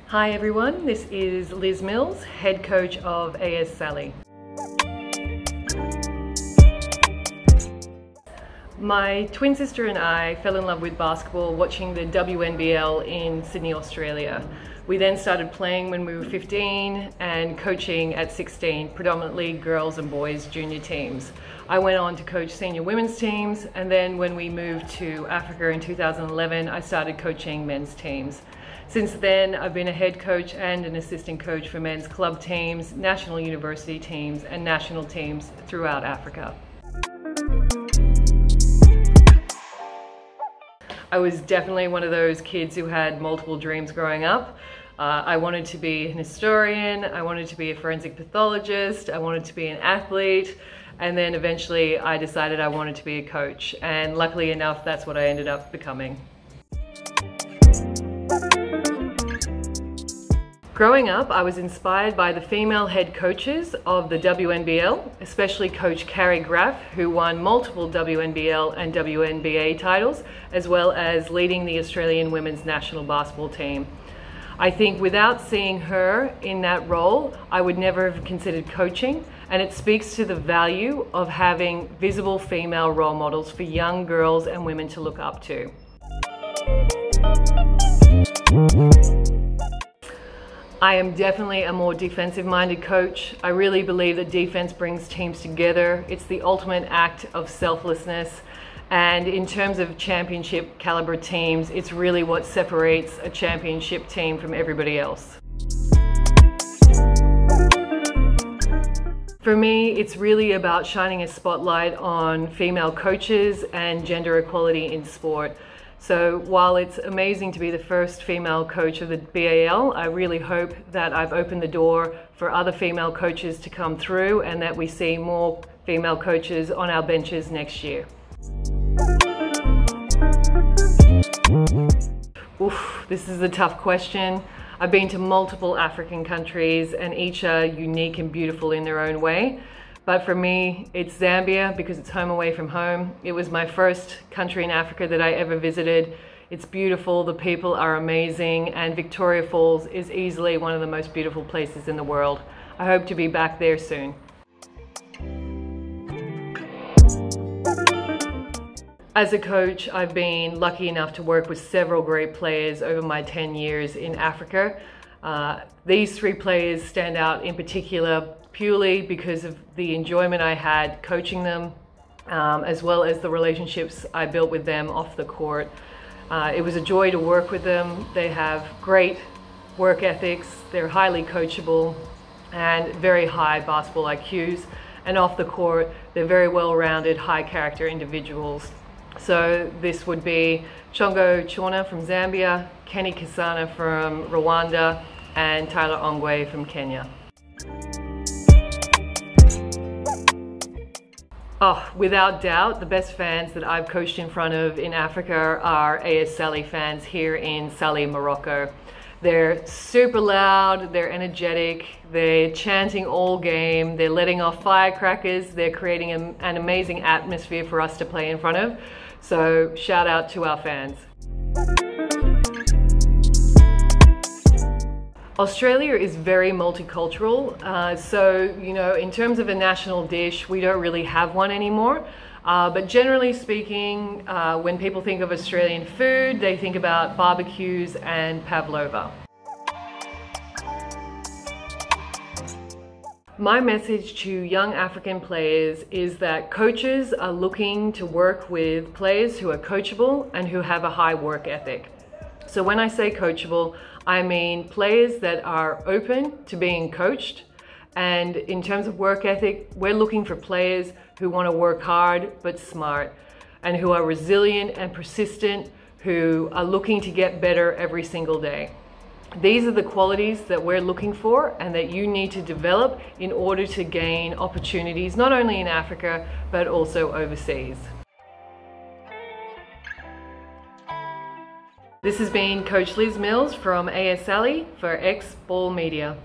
Hi everyone, this is Liz Mills, head coach of Salé. My twin sister and I fell in love with basketball watching the WNBL in Sydney, Australia. We then started playing when we were 15 and coaching at 16, predominantly girls and boys junior teams. I went on to coach senior women's teams, and then when we moved to Africa in 2011, I started coaching men's teams. Since then, I've been a head coach and an assistant coach for men's club teams, national university teams, and national teams throughout Africa. I was definitely one of those kids who had multiple dreams growing up. I wanted to be an historian, I wanted to be a forensic pathologist, I wanted to be an athlete, and then eventually I decided I wanted to be a coach. And luckily enough, that's what I ended up becoming. Growing up, I was inspired by the female head coaches of the WNBL, especially Coach Carrie Graff, who won multiple WNBL and WNBA titles, as well as leading the Australian women's national basketball team. I think without seeing her in that role, I would never have considered coaching, and it speaks to the value of having visible female role models for young girls and women to look up to. I am definitely a more defensive-minded coach. I really believe that defense brings teams together. It's the ultimate act of selflessness. And in terms of championship caliber teams, it's really what separates a championship team from everybody else. For me, it's really about shining a spotlight on female coaches and gender equality in sport. So while it's amazing to be the first female coach of the BAL, I really hope that I've opened the door for other female coaches to come through and that we see more female coaches on our benches next year. Oof, this is a tough question. I've been to multiple African countries and each are unique and beautiful in their own way. But for me, it's Zambia because it's home away from home. It was my first country in Africa that I ever visited. It's beautiful, the people are amazing, and Victoria Falls is easily one of the most beautiful places in the world. I hope to be back there soon. As a coach, I've been lucky enough to work with several great players over my 10 years in Africa. These three players stand out in particular purely because of the enjoyment I had coaching them, as well as the relationships I built with them off the court. It was a joy to work with them. They have great work ethics, they're highly coachable, and very high basketball IQs. And off the court, they're very well-rounded, high-character individuals. So this would be Chongo Chona from Zambia, Kenny Kisana from Rwanda, and Tyler Ongwe from Kenya. Oh, without doubt, the best fans that I've coached in front of in Africa are AS Salé fans here in Salé, Morocco. They're super loud, they're energetic, they're chanting all game, they're letting off firecrackers, they're creating an amazing atmosphere for us to play in front of. So shout out to our fans. Australia is very multicultural, so in terms of a national dish, we don't really have one anymore. But generally speaking, when people think of Australian food, they think about barbecues and pavlova. My message to young African players is that coaches are looking to work with players who are coachable and who have a high work ethic. So when I say coachable, I mean players that are open to being coached. And in terms of work ethic, we're looking for players who want to work hard but smart, and who are resilient and persistent, who are looking to get better every single day. These are the qualities that we're looking for and that you need to develop in order to gain opportunities, not only in Africa, but also overseas. This has been Coach Liz Mills from AS Salé for X Ball Media.